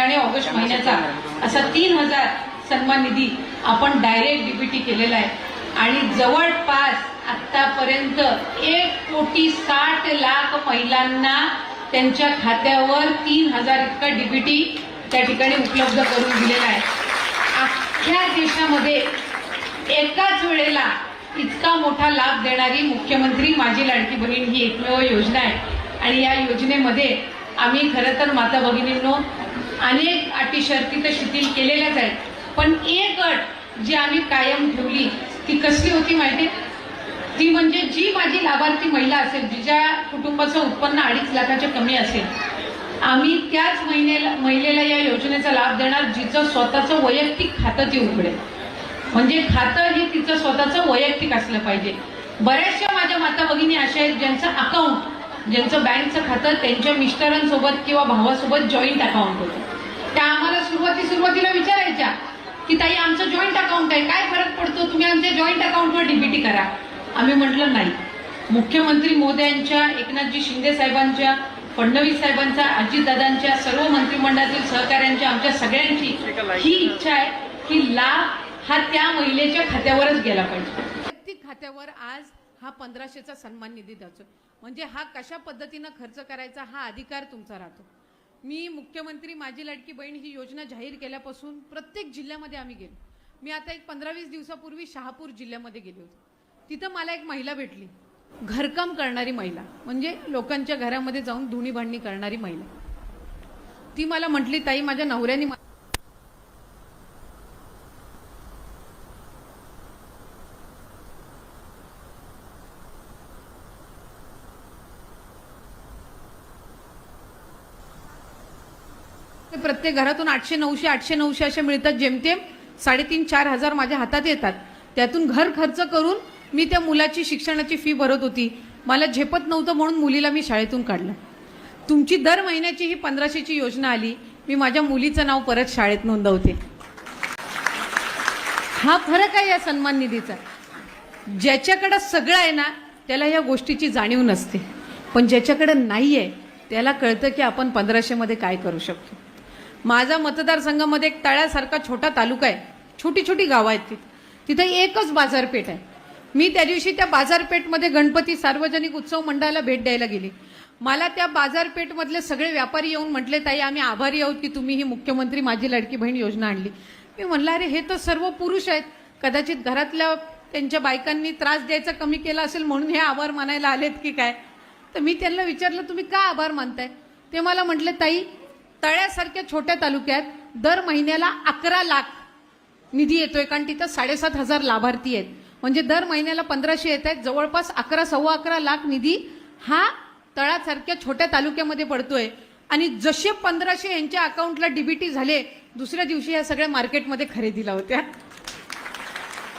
आणि ऑगस्ट महिन्याचा असा 3000 सन्मान निधी आपण डायरेक्ट डीबीटी केलेला आहे आणि जवळपास आतापर्यंत 1,60,00,000 महिलांना त्यांच्या खात्यावर 3000 इतका डीबीटी त्या ठिकाणी उपलब्ध करून दिलेला आहे। अख्ख्या देशामध्ये एकाच वेळेला इतका मोठा लाभ देणारी मुख्यमंत्री माझी लाडकी बहीण ही एकमेव योजना आहे आणि या योजनेमध्ये आम्ही खरं तर माता भगिनींनो अनेक अटी शर्ती तर शिथिल केलेल्याच आहेत, पण एक अट जी आम्ही कायम ठेवली ती कसली होती माहिती आहे? ती म्हणजे जी माझी लाभार्थी महिला असेल, जिच्या कुटुंबाचं उत्पन्न 2.5 लाखाच्या कमी असेल, आम्ही त्याच महिलेला या योजनेचा लाभ देणार जिचं स्वतःचं वैयक्तिक खातं ती उघडेल। म्हणजे खातं हे तिचं स्वतःचं वैयक्तिक असलं पाहिजे। बऱ्याचशा माझ्या माता भगिनी अशा आहेत ज्यांचं अकाउंट, ज्यांचं बँकचं खातं त्यांच्या मिस्टरांसोबत किंवा भावासोबत जॉईंट अकाउंट होतं। त्या आम्हाला सुरुवातीला विचारायच्या की ताई आमचं जॉईंट अकाउंट आहे, काय फरक पडतो, तुम्ही आमच्या जॉईंट अकाउंटवर डीबीटी करा। आम्ही म्हटलं नाही, मुख्यमंत्री महोदयांच्या, एकनाथजी शिंदे साहेबांच्या, फडणवीस साहेबांच्या, अजितदादांच्या, सर्व मंत्रिमंडळातील सहकाऱ्यांच्या, आमच्या सगळ्यांची ही इच्छा आहे की लाभ हा त्या महिलेच्या खात्यावरच गेला पाहिजे। वैयक्तिक खात्यावर आज हा 1500चा सन्मान निधी द्यायचो, म्हणजे हा कशा पद्धतीनं खर्च करायचा हा अधिकार तुमचा राहतो। मी मुख्यमंत्री माझी लाडकी बहीण ही योजना जाहीर केल्यापासून प्रत्येक जिल्ह्यामध्ये आम्ही गेलो। मी आता एक 15-20 दिवसापूर्वी शहापूर जिल्ह्यामध्ये गेले होते। तिथं मला एक महिला भेटली, घरकाम करणारी महिला, म्हणजे लोकांच्या घरामध्ये जाऊन धुणी भांडणी करणारी महिला। ती मला म्हटली, ताई माझ्या नवऱ्याने प्रत्येक घरातून 800-900 असे मिळतात, जेमतेम 3,500-4 हजार माझ्या हातात येतात। त्यातून घर खर्च करून मी त्या मुलाची शिक्षणाची फी भरत होती। मला झेपत नव्हतं म्हणून मुलीला मी शाळेतून काढलं। तुमची दर महिन्याची ही 1500ची योजना आली, मी माझ्या मुलीचं नाव परत शाळेत नोंदवते। हा फरक आहे या सन्मान निधीचा। ज्याच्याकडे सगळं आहे ना त्याला या गोष्टीची जाणीव नसते, पण ज्याच्याकडे नाही आहे त्याला कळतं की आपण 1500 मध्ये काय करू शकतो। माझा मतदारसंघामध्ये एक तळ्यासारखा छोटा तालुका आहे, छोटी छोटी गावं आहेत, तिथे एकच बाजारपेठ आहे। मी त्या दिवशी त्या बाजारपेठमध्ये गणपती सार्वजनिक उत्सव मंडळाला भेट द्यायला गेली। मला त्या बाजारपेठमधले सगळे व्यापारी येऊन म्हटले, ताई आम्ही आभारी आहोत की तुम्ही ही मुख्यमंत्री माझी लाडकी बहीण योजना आणली। मी म्हणलं, अरे हे तर सर्व पुरुष आहेत, कदाचित घरातल्या त्यांच्या बायकांनी त्रास द्यायचा कमी केला असेल म्हणून हे आभार मानायला आलेत की काय। तर मी त्यांना विचारलं, तुम्ही का आभार मानताय? ते मला म्हटले, ताई तळ्यासारख्या छोट्या तालुक्यात दर महिन्याला 11 लाख निधी येतोय, कारण तिथं 7,500 लाभार्थी आहेत, म्हणजे दर महिन्याला 1500 येत आहेत, जवळपास 11-11.25 लाख निधी हा तळ्यासारख्या छोट्या तालुक्यामध्ये पडतोय। आणि जसे 1500 यांच्या अकाउंटला डीबीटी झाले, दुसऱ्या दिवशी या सगळ्या मार्केटमध्ये खरेदीला होत्या।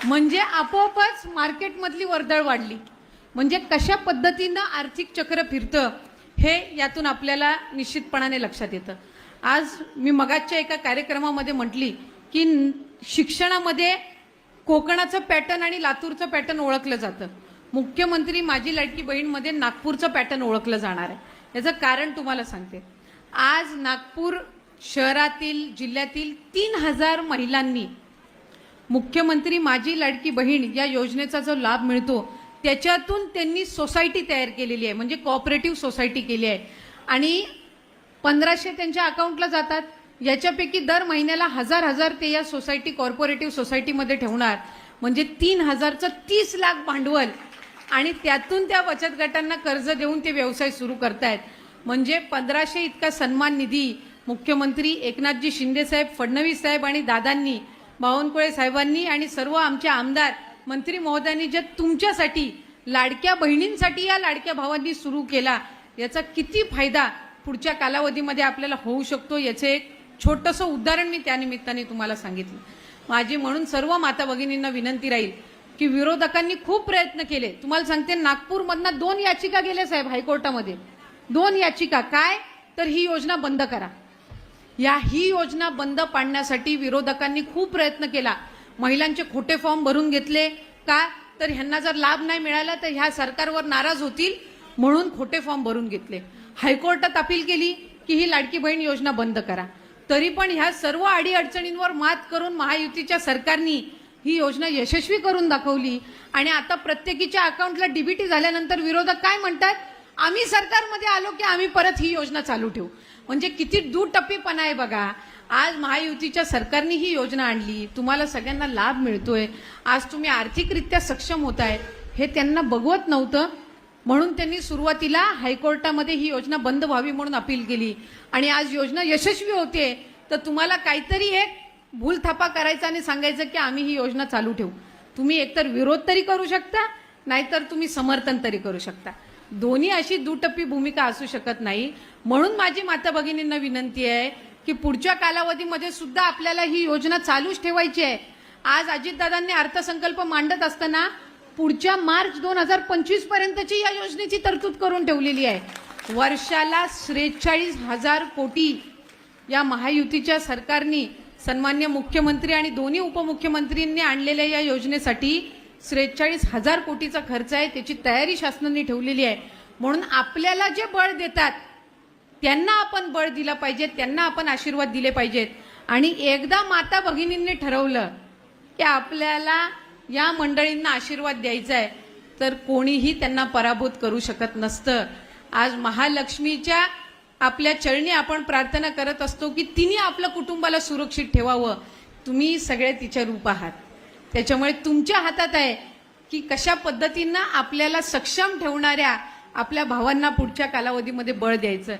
म्हणजे आपोआपच मार्केटमधली वर्दळ वाढली। म्हणजे कशा पद्धतीनं आर्थिक चक्र फिरतं हे यातून आपल्याला निश्चितपणाने लक्षात येतं। आज मी मगाच्या एका कार्यक्रमामध्ये म्हटली की शिक्षणामध्ये कोकणाचं पॅटर्न आणि लातूरचं पॅटर्न ओळखलं जातं, मुख्यमंत्री माझी लाडकी बहीणमध्ये नागपूरचं पॅटर्न ओळखलं जाणार आहे। याचं कारण तुम्हाला सांगते, आज नागपूर शहरातील जिल्ह्यातील 3000 महिलांनी मुख्यमंत्री माझी लाडकी बहीण या योजनेचा जो लाभ मिळतो त्याच्यातून त्यांनी सोसायटी तयार केलेली आहे, म्हणजे कोऑपरेटिव्ह सोसायटी केली आहे आणि 1500 त्यांच्या अकाउंटला जातात। याच्यापैकी दर महिन्याला 1000 ते या सोसायटी कॉर्पोरेटिव्ह सोसायटीमध्ये ठेवणार, म्हणजे 3000चं 30 लाख भांडवल आणि त्यातून त्या बचत गटांना कर्ज देऊन ते व्यवसाय सुरू करतायत। म्हणजे 1500 इतका सन्मान निधी मुख्यमंत्री एकनाथजी शिंदे साहेब, फडणवीस साहेब आणि दादांनी, बावनकुळे साहेबांनी आणि सर्व आमच्या आमदार मंत्री महोदयांनी जे तुमच्यासाठी लाडक्या बहिणींसाठी या लाडक्या भावांनी सुरू केला, याचा किती फायदा पुढच्या कालावधीमध्ये आपल्याला होऊ शकतो याचे एक छोटंसं उदाहरण मी त्यानिमित्ताने तुम्हाला सांगितलं। माझी म्हणून सर्व माता भगिनींना विनंती राहील की विरोधकांनी खूप प्रयत्न केले। तुम्हाला सांगते, नागपूरमधनं 2 याचिका गेल्या साहेब हायकोर्टामध्ये, 2 याचिका। काय तर ही योजना बंद करा। ही योजना बंद पाडण्यासाठी विरोधकांनी खूप प्रयत्न केला। महिलांचे खोटे फॉर्म भरून घेतले, का तर ह्यांना जर लाभ नाही मिळाला तर ह्या सरकारवर नाराज होतील म्हणून खोटे फॉर्म भरून घेतले। हायकोर्टात अपील केली की ही लाडकी बहीण योजना बंद करा। तरी पण ह्या सर्व अडीअडचणींवर मात करून महायुतीच्या सरकारने ही योजना यशस्वी करून दाखवली. आणि आता प्रत्येकीच्या अकाउंटला डीबीटी झाल्यानंतर विरोधक काय म्हणतात, आम्ही सरकारमध्ये आलो की आम्ही परत ही योजना चालू ठेवू. म्हणजे किती दुटप्पीपणा आहे बघा. आज महायुतीच्या सरकारने ही योजना आणली, तुम्हाला सगळ्यांना लाभ मिळतोय, आज तुम्ही आर्थिकरित्या सक्षम होताय, हे त्यांना बघवत नव्हतं. म्हणून त्यांनी सुरुवातीला हायकोर्टामध्ये ही योजना बंद व्हावी म्हणून अपील केली. आणि आज योजना यशस्वी होते, तर तुम्हाला काहीतरी एक भूलथापा करायचा आणि सांगायचं की आम्ही ही योजना चालू ठेवू. तुम्ही एकतर विरोध तरी करू शकता, नाहीतर तुम्ही समर्थन तरी करू शकता. दोन्ही अशी दुटप्पी भूमिका असू शकत नाही. म्हणून माझी माता भगिनींना विनंती आहे की पुढच्या कालावधीमध्ये सुद्धा आपल्याला ही योजना चालूच ठेवायची आहे. आज अजितदादांनी अर्थसंकल्प मांडत असताना पुढच्या मार्च 2025 पर्यंतची या योजनेची तरतूद करून ठेवलेली आहे. वर्षाला 43,000 कोटी या महायुतीच्या सरकारने, सन्मान्य मुख्यमंत्री आणि दोन्ही उपमुख्यमंत्र्यांनी आणलेल्या या योजनेसाठी 43,000 कोटीचा खर्च आहे. त्याची तयारी शासनाने ठेवलेली आहे. म्हणून आपल्याला जे बळ देतात त्यांना आपण बळ दिलं पाहिजे, त्यांना आपण आशीर्वाद दिले पाहिजेत. आणि एकदा माता भगिनींनी ठरवलं की आपल्याला या मंडळींना आशीर्वाद द्यायचा आहे, तर कोणीही त्यांना पराभूत करू शकत नसतं. आज महालक्ष्मीच्या आपल्या चरणी आपण प्रार्थना करत असतो की तिने आपल्या कुटुंबाला सुरक्षित ठेवावं. तुम्ही सगळे तिच्या रूप आहात, त्याच्यामुळे तुमच्या हातात आहे की कशा पद्धतीनं आपल्याला सक्षम ठेवणाऱ्या आपल्या भावांना पुढच्या कालावधीमध्ये बळ द्यायचं.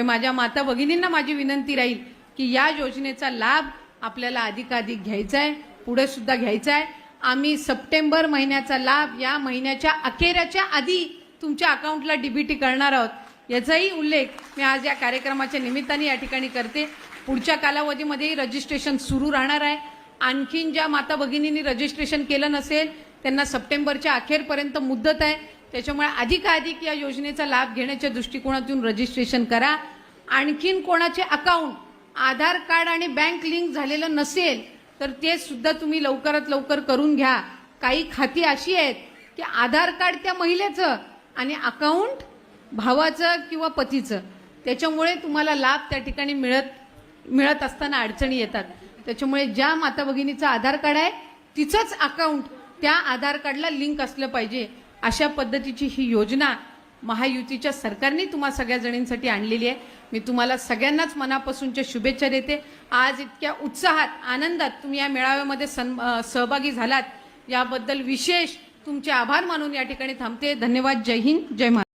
माझ्या माता भगिनींना माझी विनंती राहील की या योजनेचा लाभ आपल्याला अधिकाधिक घ्यायचा आहे, पुढे सुद्धा घ्यायचा आहे. आम्ही सप्टेंबर महिन्याचा लाभ या महिन्याच्या अखेरच्या आधी तुमच्या अकाउंटला डीबीटी करणार आहोत, याचाही उल्लेख मी आज या कार्यक्रमाच्या निमित्ताने या ठिकाणी करते. पुढच्या कालावधीमध्येही रजिस्ट्रेशन सुरू राहणार आहे. आणखीन ज्या माता भगिनींनी रजिस्ट्रेशन केलं नसेल त्यांना सप्टेंबरच्या अखेरपर्यंत मुदत आहे. त्याच्यामुळे अधिकाधिक या योजनेचा लाभ घेण्याच्या दृष्टिकोनातून रजिस्ट्रेशन करा. आणखीन कोणाचे अकाउंट आधार कार्ड आणि बँक लिंक झालेलं नसेल तर ते सुद्धा तुम्ही लवकरात लवकर करून घ्या. काही खाती अशी आहेत की आधार कार्ड त्या महिलेचं आणि अकाउंट भावाचं किंवा पतीचं, त्याच्यामुळे तुम्हाला लाभ त्या ठिकाणी मिळत असताना अडचणी येतात. त्याच्यामुळे ज्या माता भगिनीचं आधार कार्ड आहे तिचंच अकाउंट त्या आधार कार्डला लिंक असलं पाहिजे. अशा पद्धतीची ही योजना महायुतीच्या सरकारने तुम्हा सगळ्या जणींसाठी आणलेली आहे. मी तुम्हाला सगळ्यांनाच मनापासूनच्या शुभेच्छा देते. आज इतक्या उत्साहात आनंदात तुम्ही या मेळाव्यामध्ये सहभागी झालात याबद्दल विशेष तुमचे आभार मानून या ठिकाणी थांबते. धन्यवाद. जय हिंद, जय महाराष्ट्र.